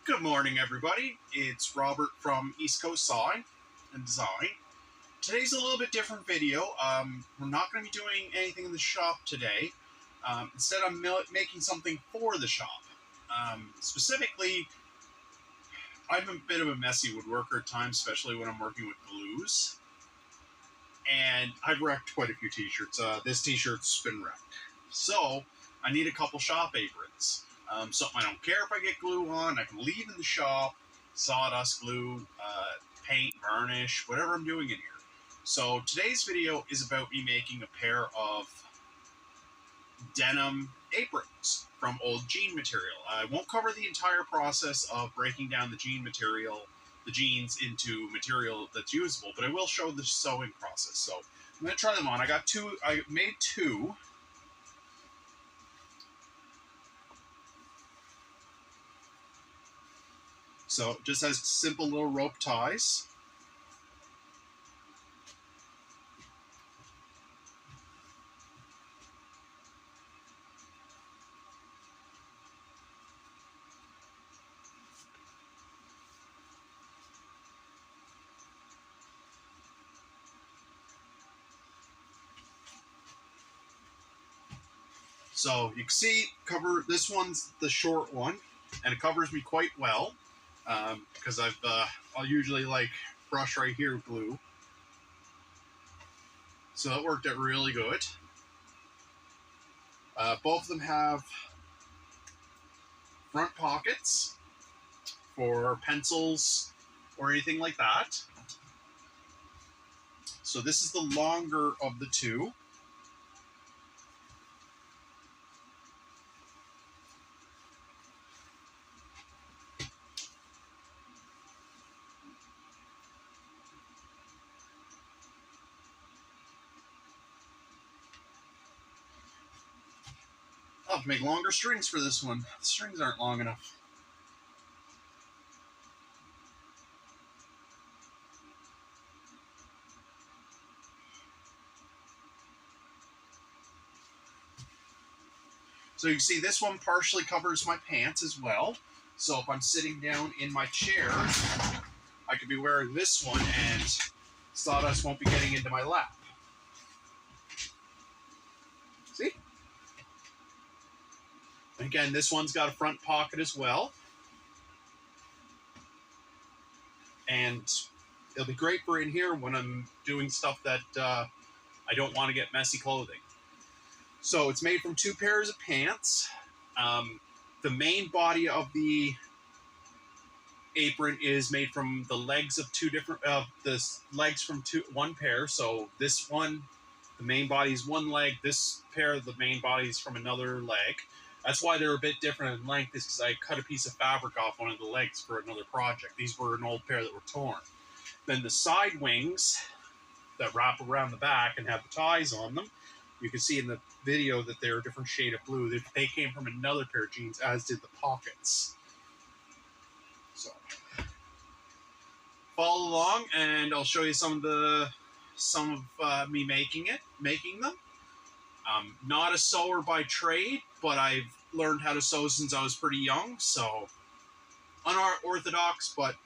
Good morning, everybody. It's Robert from East Coast Sawing and Design. Today's a little bit different video. We're not going to be doing anything in the shop today. Instead, I'm making something for the shop. Specifically, I'm a bit of a messy woodworker at times, especially when I'm working with glues. And I've wrecked quite a few t-shirts. This t-shirt's been wrecked. So, I need a couple shop aprons. Something I don't care if I get glue on. I can leave in the shop, sawdust, glue, paint, varnish, whatever I'm doing in here. So today's video is about me making a pair of denim aprons from old jean material. I won't cover the entire process of breaking down the jean material, the jeans into material that's usable, but I will show the sewing process. So I'm going to try them on. I made two. So it just has simple little rope ties. So you can see, this one's the short one, and it covers me quite well because I'll usually brush right here glue. So that worked out really good. Both of them have front pockets for pencils or anything like that. So this is the longer of the two. I'll have to make longer strings for this one. The strings aren't long enough. So you can see this one partially covers my pants as well. So if I'm sitting down in my chair, I could be wearing this one and sawdust won't be getting into my lap. See? Again, this one's got a front pocket as well. And it'll be great for in here when I'm doing stuff that I don't want to get messy clothing. So it's made from two pairs of pants. The main body of the apron is made from the legs of one pair. So this one, the main body is one leg. This pair, the main body is from another leg. That's why they're a bit different in length, is because I cut a piece of fabric off one of the legs for another project. These were an old pair that were torn. Then the side wings that wrap around the back and have the ties on them, you can see in the video that they're a different shade of blue. They came from another pair of jeans, as did the pockets. So follow along, and I'll show you some of me making them. Not a sewer by trade, but I've learned how to sew since I was pretty young. So unorthodox, but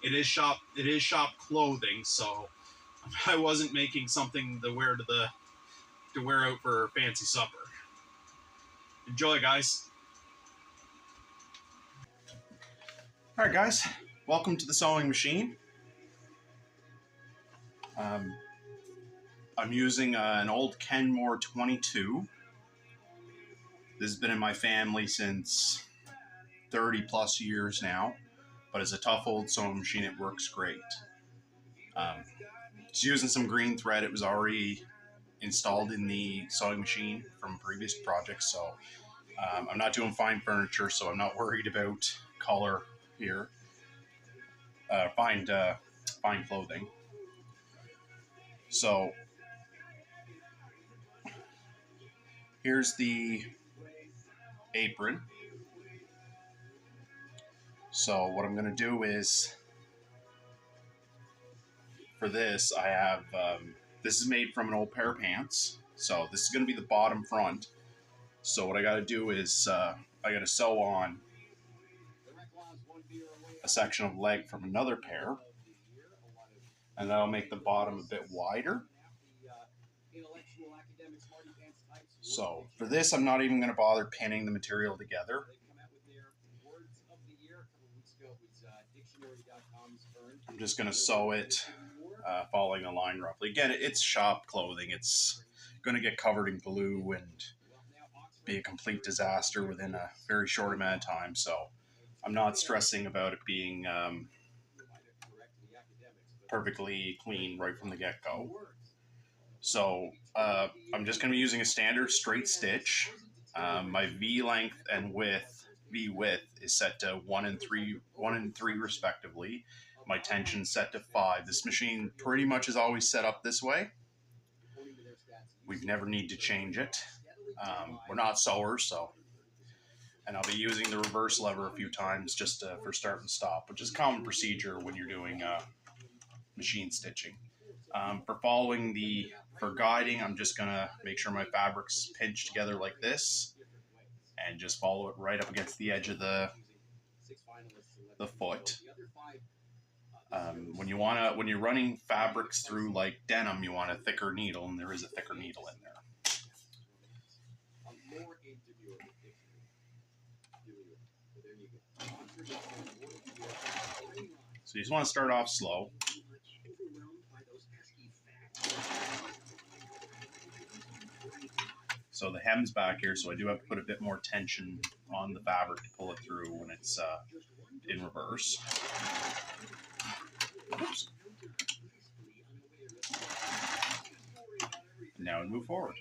it is shop clothing. So I wasn't making something to wear out for a fancy supper. Enjoy, guys. All right, guys. Welcome to the sewing machine. I'm using an old Kenmore 22. This has been in my family since 30 plus years now, but it's a tough old sewing machine. It works great. It's using some green thread. It was already installed in the sewing machine from previous projects, so I'm not doing fine furniture, so I'm not worried about color here. Fine clothing. So here's the apron. So what I'm going to do is, for this, I have, this is made from an old pair of pants. So this is going to be the bottom front. So what I got to do is, I got to sew on section of leg from another pair, and that'll make the bottom a bit wider. So for this, I'm not even going to bother pinning the material together. I'm just going to sew it, following a line roughly. Again, it's shop clothing. It's going to get covered in glue and be a complete disaster within a very short amount of time. So I'm not stressing about it being perfectly clean right from the get-go. So I'm just going to be using a standard straight stitch. My V length and V width is set to 1 and 3 respectively. My tension set to 5. This machine pretty much is always set up this way. We've never need to change it. We're not sewers, so. And I'll be using the reverse lever a few times just for start and stop, which is common procedure when you're doing machine stitching. For guiding, I'm just going to make sure my fabric's pinched together like this and just follow it right up against the edge of the foot. When you're running fabrics through like denim, you want a thicker needle, and there is a thicker needle in there. So you just want to start off slow. So the hem's back here, so I do have to put a bit more tension on the fabric to pull it through when it's in reverse. Oops. And now we move forward.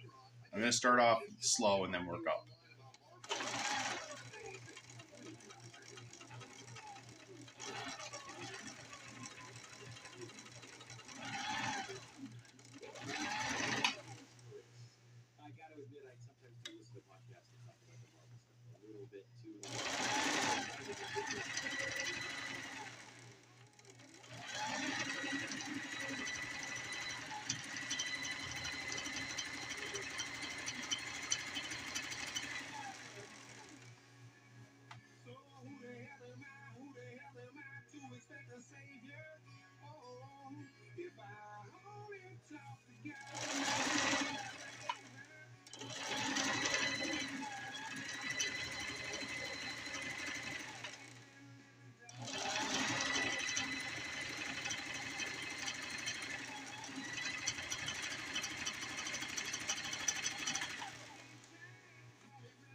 I'm going to start off slow and then work up.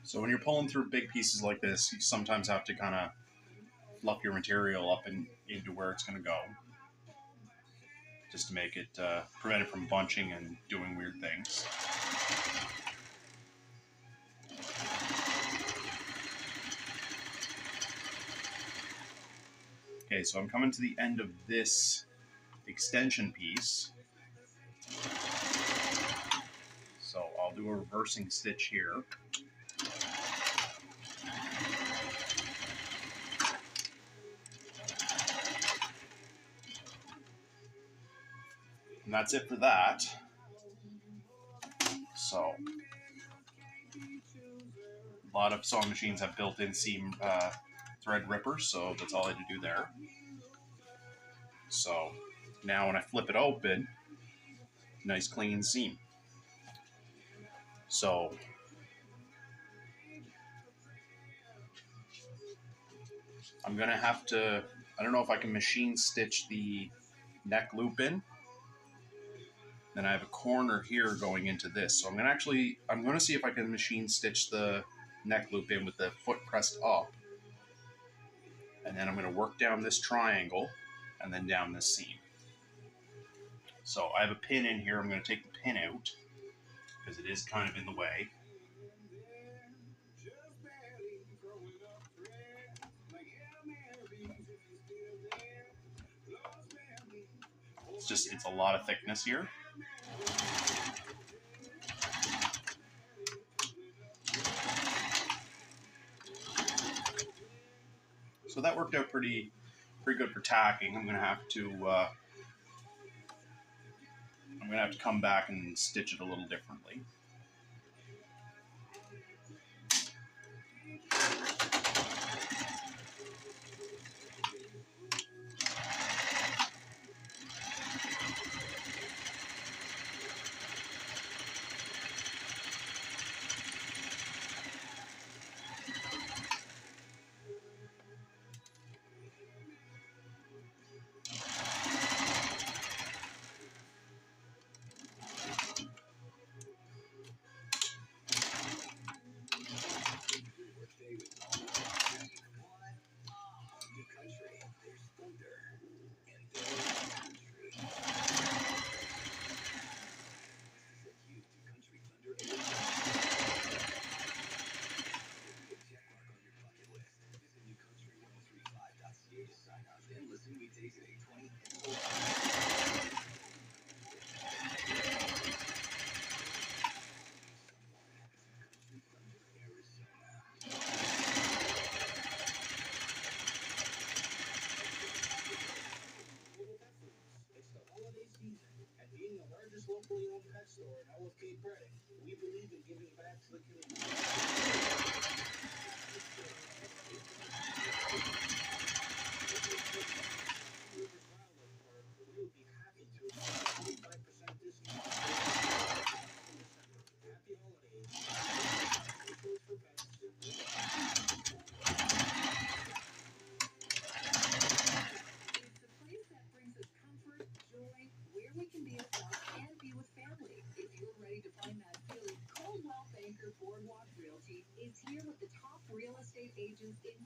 So when you're pulling through big pieces like this, you sometimes have to kind of fluff your material up and into where it's going to go, just to make it prevent it from bunching and doing weird things. Okay, so I'm coming to the end of this extension piece. So I'll do a reversing stitch here. And that's it for that. So a lot of sewing machines have built-in seam thread rippers, so that's all I had to do there. So now when I flip it open, nice clean seam. So I'm gonna have to, I don't know if I can machine stitch the neck loop in. Then I have a corner here going into this. So I'm gonna see if I can machine stitch the neck loop in with the foot pressed up. And then I'm gonna work down this triangle and then down this seam. So I have a pin in here. I'm gonna take the pin out because it is kind of in the way. It's a lot of thickness here. So that worked out pretty good for tacking. I'm gonna have to come back and stitch it a little differently.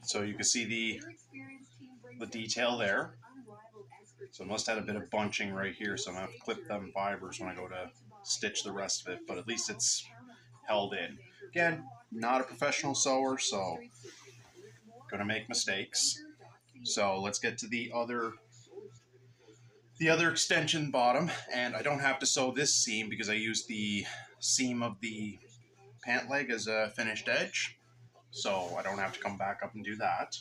So you can see the detail there. So it must have had a bit of bunching right here, so I'm going to have to clip them fibers when I go to stitch the rest of it, but at least it's held in. Again, not a professional sewer, so going to make mistakes. So let's get to the other extension bottom, and I don't have to sew this seam because I use the seam of the pant leg as a finished edge, so I don't have to come back up and do that.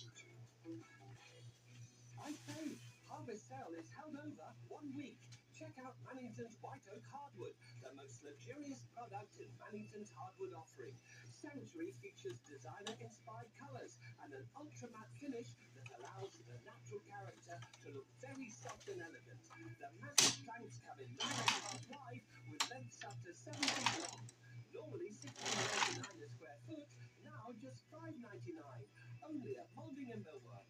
Harvest sale is held over 1 week. Check out Mannington's White Oak Hardwood, the most luxurious product in Mannington's hardwood offering. Sanctuary features designer-inspired colours and an ultra-matte finish that allows the natural character to look very soft and elegant. The massive planks come in 9.5 wide with lengths up to 7 feet long. Normally $16.99 a square foot, now just $5.99. Only at Moulding and Millwork.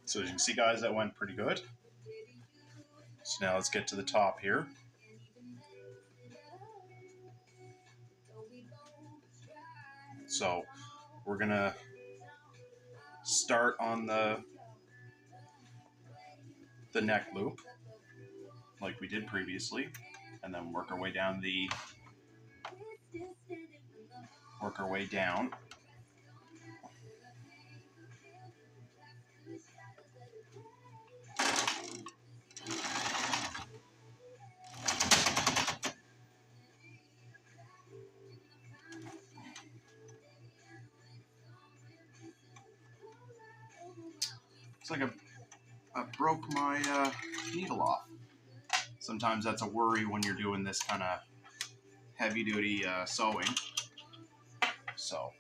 So as you can see, guys, that went pretty good. So now let's get to the top here. So we're gonna start on the neck loop like we did previously, and then work our way down It's like I broke my needle off. Sometimes that's a worry when you're doing this kind of heavy-duty sewing. So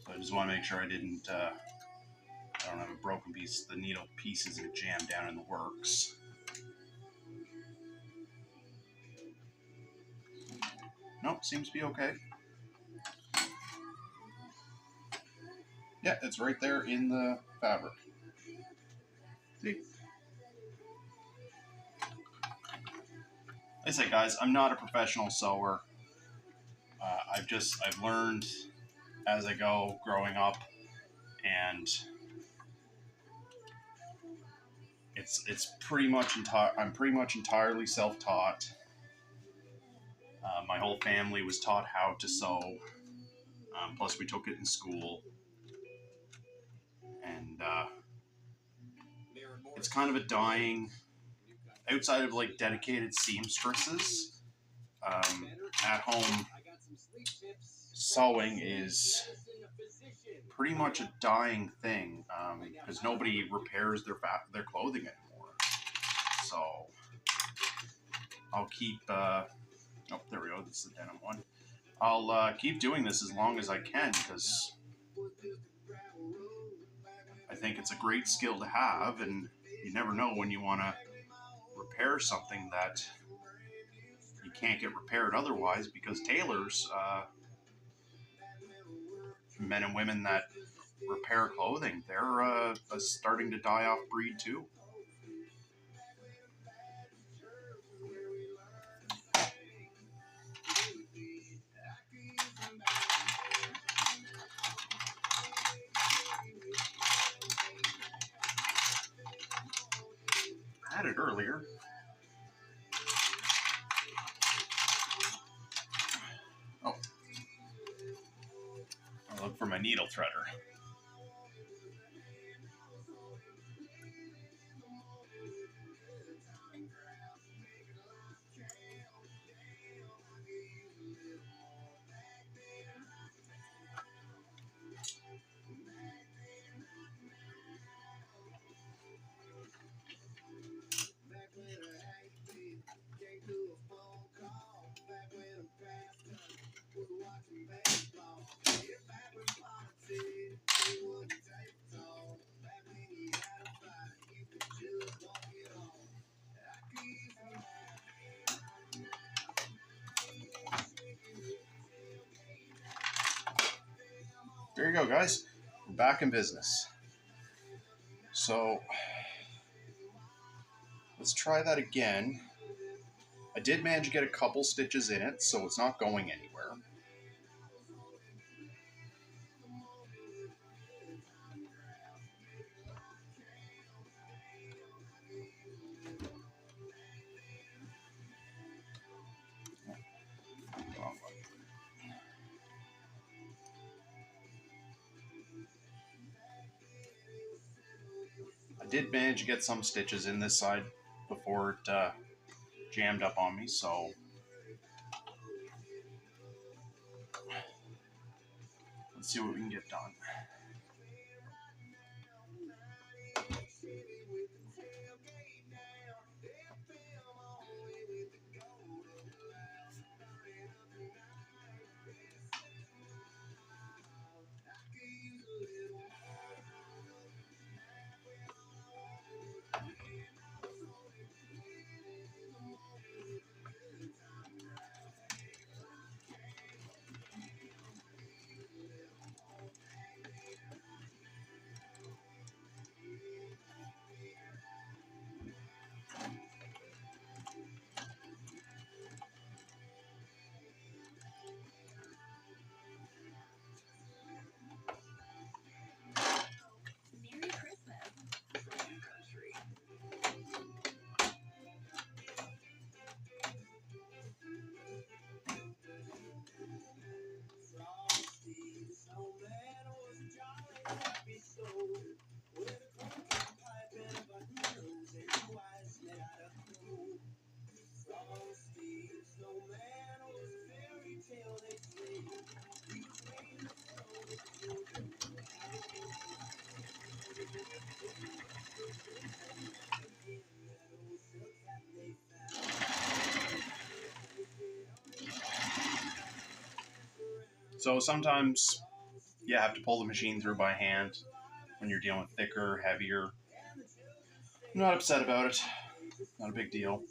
I just want to make sure I don't have a broken piece. The needle piece isn't jammed down in the works. Nope, seems to be okay. Yeah, it's right there in the fabric. See? Like I say, guys, I'm not a professional sewer. I've learned as I go growing up, and it's pretty much I'm pretty much entirely self-taught. My whole family was taught how to sew. Plus, we took it in school, and it's kind of a dying. Outside of like dedicated seamstresses, at-home sewing is pretty much a dying thing because nobody repairs their clothing anymore. So I'll keep. Oh, there we go. This is the denim one. I'll keep doing this as long as I can because I think it's a great skill to have, and you never know when you want to repair something that you can't get repaired otherwise, because tailors, men and women that repair clothing, they're starting to die off breed too. I had it earlier. Oh, I'll look for my needle threader. There you go, guys. We're back in business. So let's try that again. I did manage to get a couple stitches in it, so it's not going anywhere. I did manage to get some stitches in this side before it jammed up on me, so let's see what we can get done. So sometimes you have to pull the machine through by hand when you're dealing with thicker, heavier. I'm not upset about it. Not a big deal.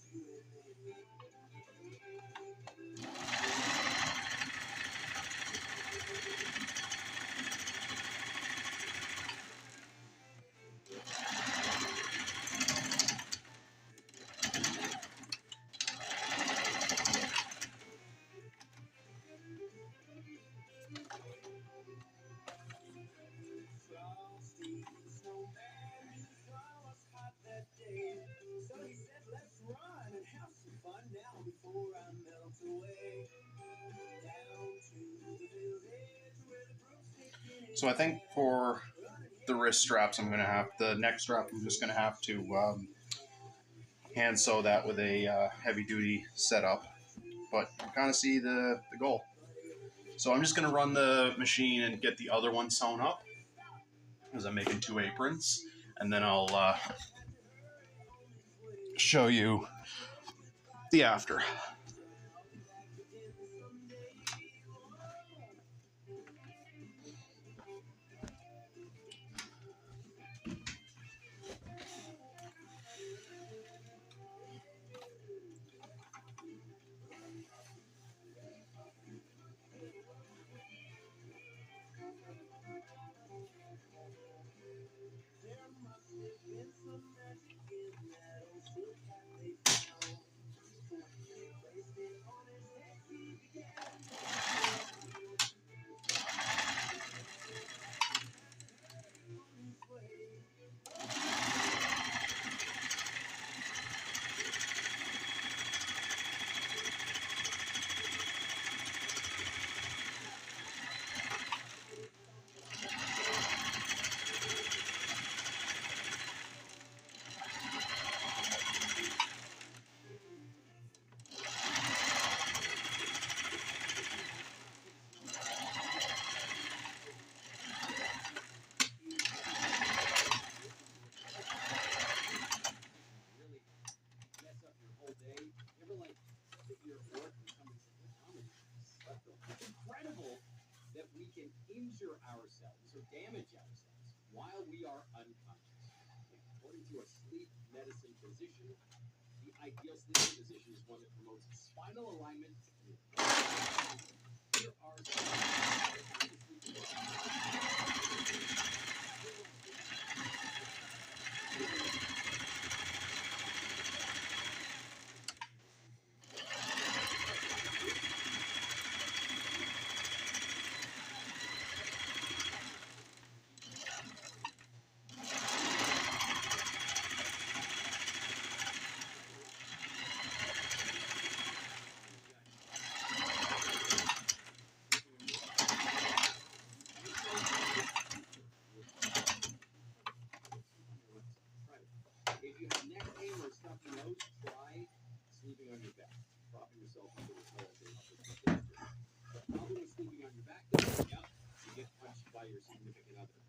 So I think for the wrist straps, the neck strap, I'm just going to have to hand sew that with a heavy duty setup. but you kind of see the goal. So I'm just going to run the machine and get the other one sewn up, because I'm making 2 aprons, and then I'll show you the after. That we can injure ourselves or damage ourselves while we are unconscious. According to a sleep medicine physician, the ideal sleeping position is one that promotes spinal alignment. Here are if you have neck pain or stuffy nose, try sleeping on your back, propping yourself into the pillow. The problem with sleeping on your back, though, yep, you get punched by your significant other.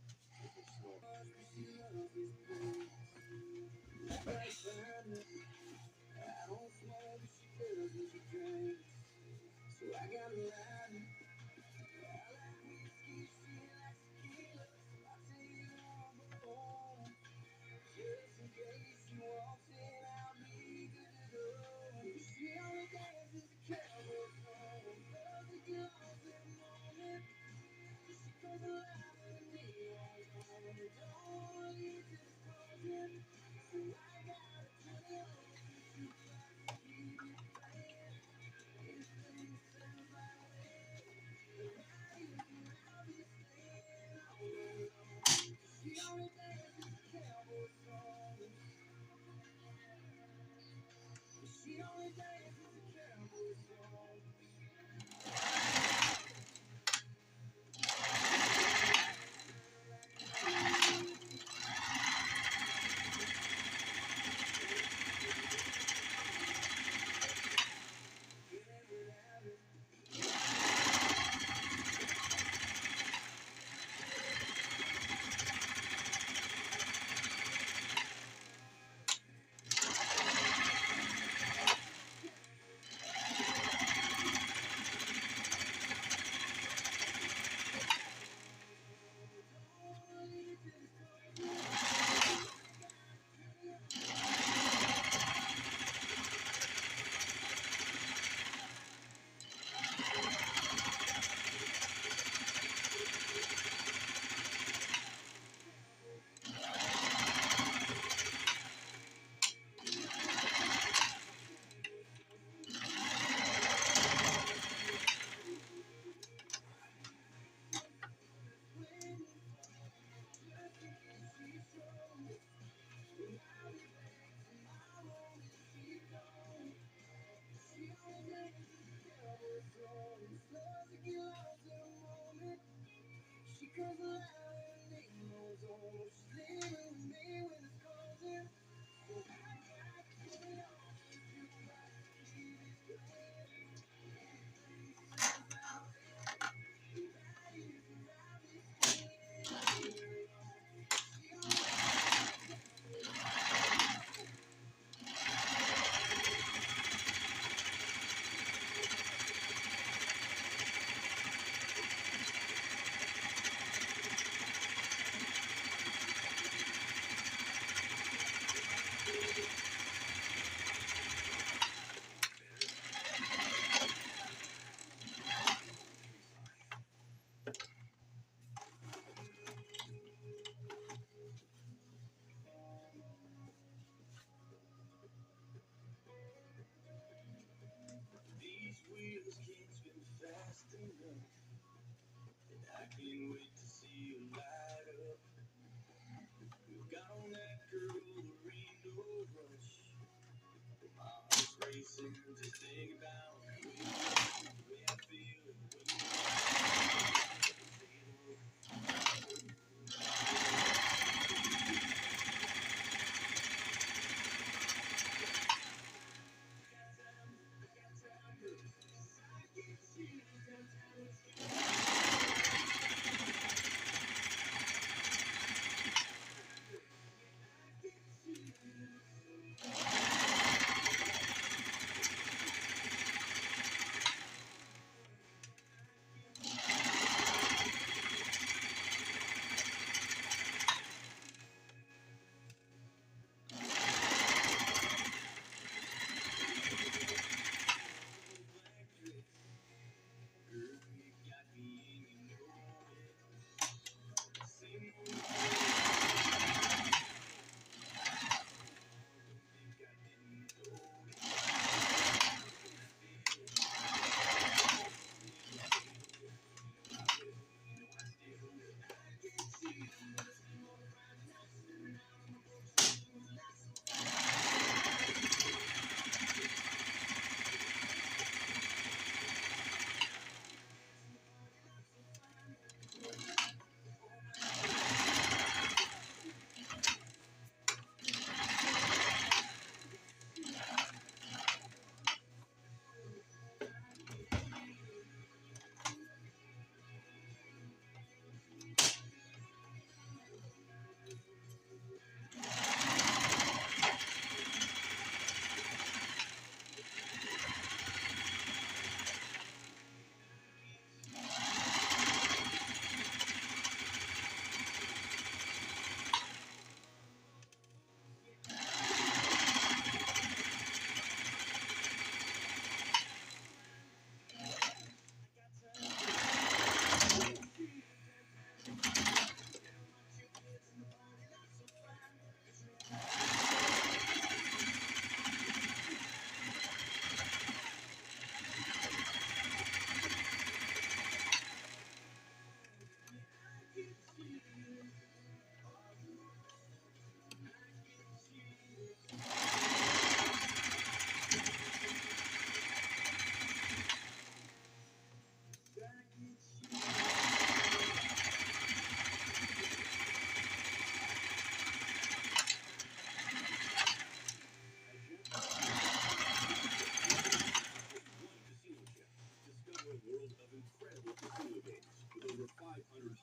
can't wait to see you light up. Got on that girl, there ain't no rush. My heart's racing, just think about the way I feel and the way you say the word.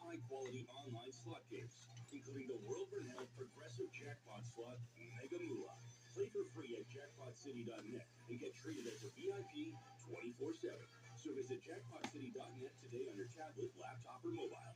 High-quality online slot games, including the world-renowned progressive jackpot slot, Mega Moolah. Play for free at jackpotcity.net and get treated as a VIP 24/7. So visit jackpotcity.net today on your tablet, laptop, or mobile.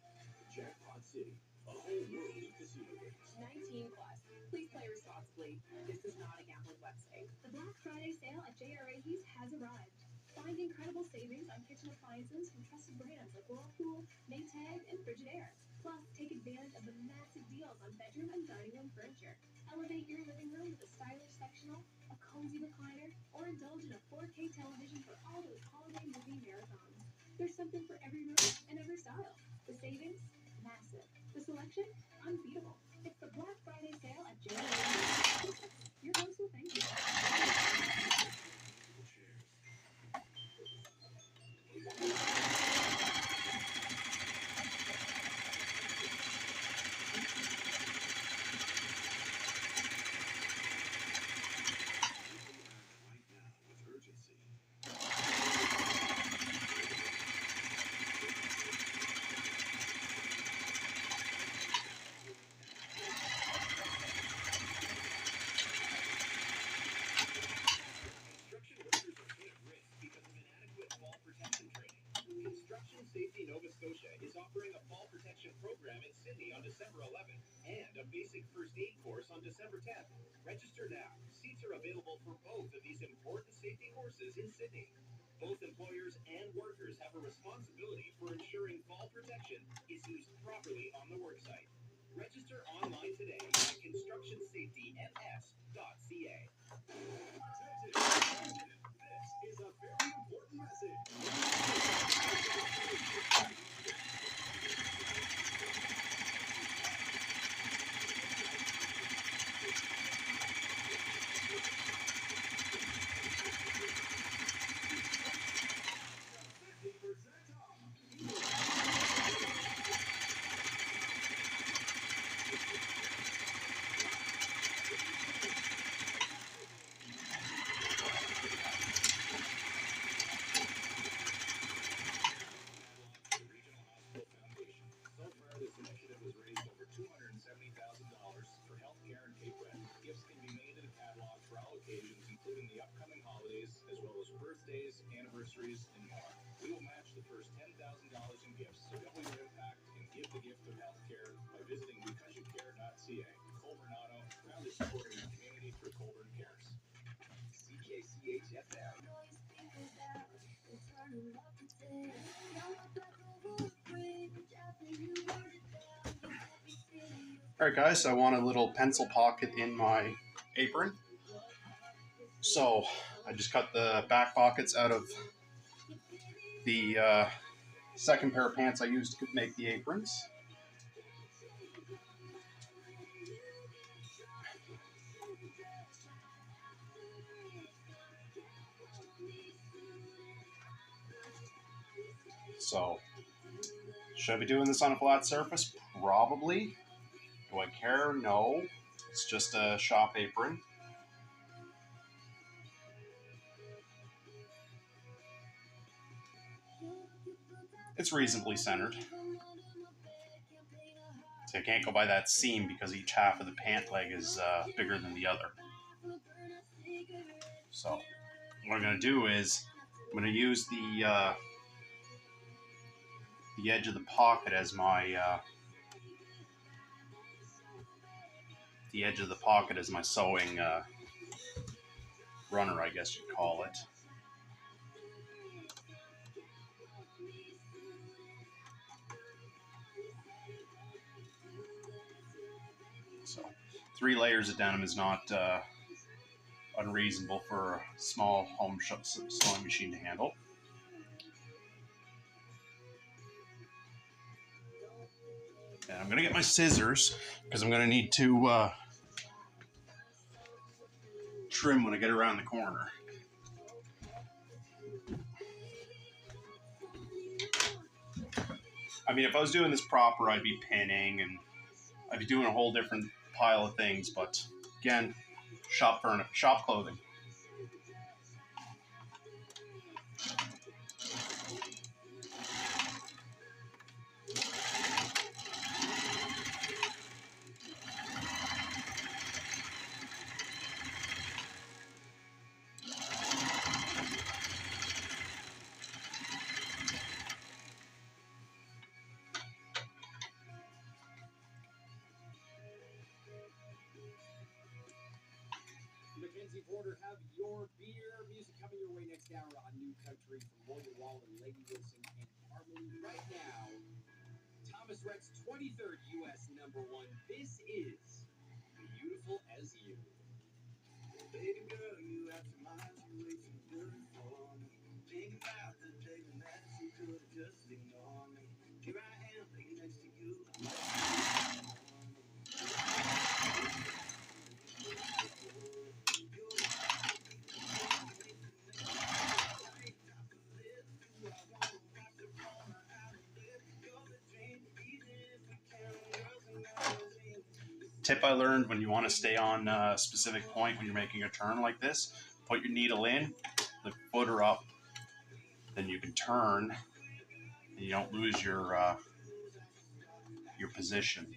Jackpot City, a whole world of casino games. 19 plus. Please play responsibly. This is not a gambling website. The Black Friday sale at JRA's has arrived. Find incredible savings on kitchen appliances from trusted brands like Whirlpool, Maytag, and Frigidaire. Plus, take advantage of the massive deals on bedroom and dining room furniture. Elevate your living room with a stylish sectional, a cozy recliner, or indulge in a 4K television for all those holiday movie marathons. There's something for every room and every style. The savings? Massive. The selection? Unbeatable. It's the Black Friday sale at JRA. Your host will thank you. Construction Safety Nova Scotia is offering a fall protection program in Sydney on December 11th and a basic first aid course on December 10th. Register now. Seats are available for both of these important safety courses in Sydney. Both employers and workers have a responsibility for ensuring fall protection is used properly on the worksite. Register online today at constructionsafetyns.ca. This is a very important message. Alright guys, I want a little pencil pocket in my apron. So I just cut the back pockets out of the second pair of pants I used to make the aprons. So, should I be doing this on a flat surface? Probably. Do I care? No. It's just a shop apron. It's reasonably centered. So I can't go by that seam because each half of the pant leg is bigger than the other. So what I'm going to do is I'm going to use the edge of the pocket as my sewing runner, I guess you'd call it. So 3 layers of denim is not unreasonable for a small home sewing machine to handle. And I'm going to get my scissors because I'm going to need to trim when I get around the corner. I mean, if I was doing this proper, I'd be pinning and I'd be doing a whole different pile of things, but again, shop clothing. Mackenzie Porter, have your beer. Music coming your way next hour on New Country from Morgan Wallen, Lady Wilson, and Harmony. Right now, Thomas Rhett's 23rd U.S. #1. This is Beautiful as You. Baby girl, you have some eyes, you way too good for me. Think about the day when that you could just ignore me. Here I am, laying next to you. Tip I learned: when you want to stay on a specific point when you're making a turn like this, put your needle in, the footer up, then you can turn and you don't lose your position.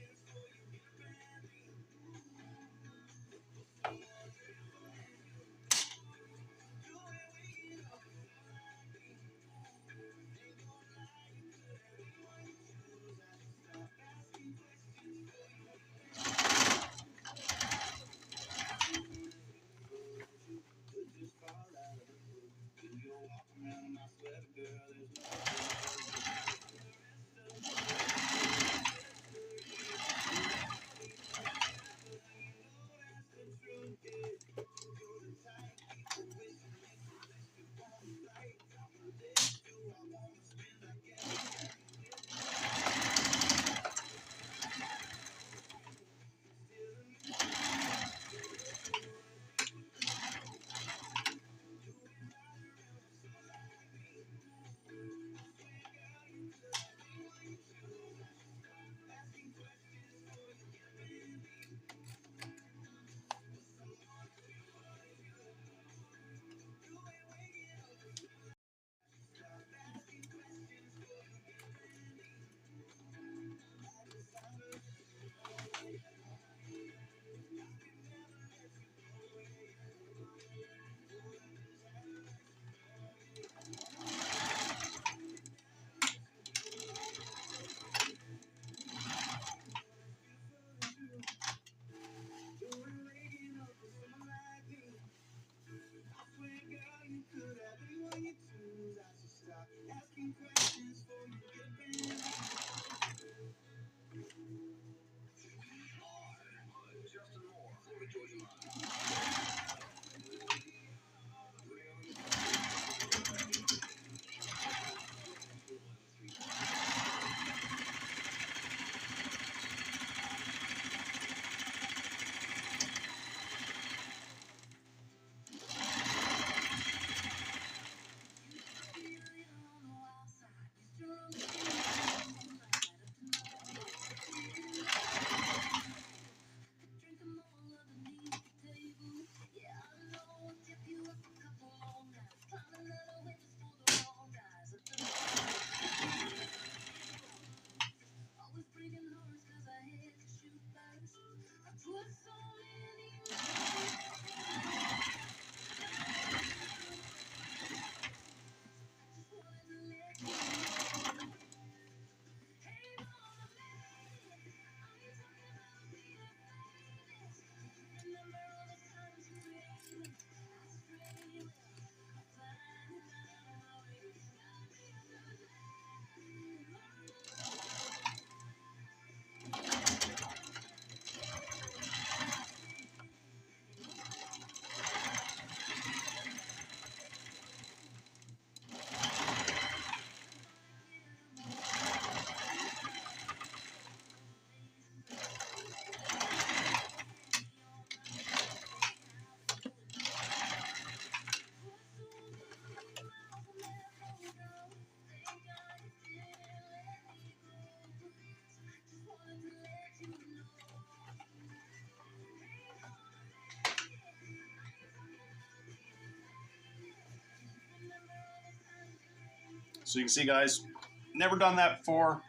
So you can see, guys, never done that before.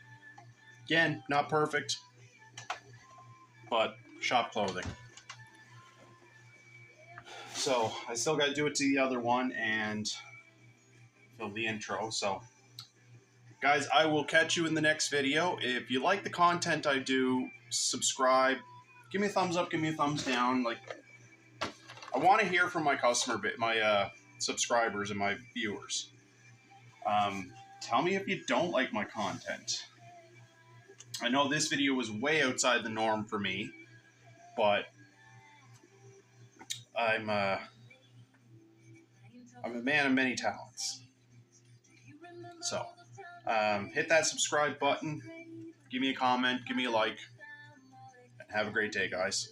Again, not perfect, but shop clothing. So I still got to do it to the other one and film the intro. So guys, I will catch you in the next video. If you like the content I do, subscribe. Give me a thumbs up, give me a thumbs down. Like, I want to hear from my subscribers and my viewers. Tell me if you don't like my content. I know this video was way outside the norm for me, but I'm a man of many talents. So, hit that subscribe button, give me a comment, give me a like, and have a great day, guys.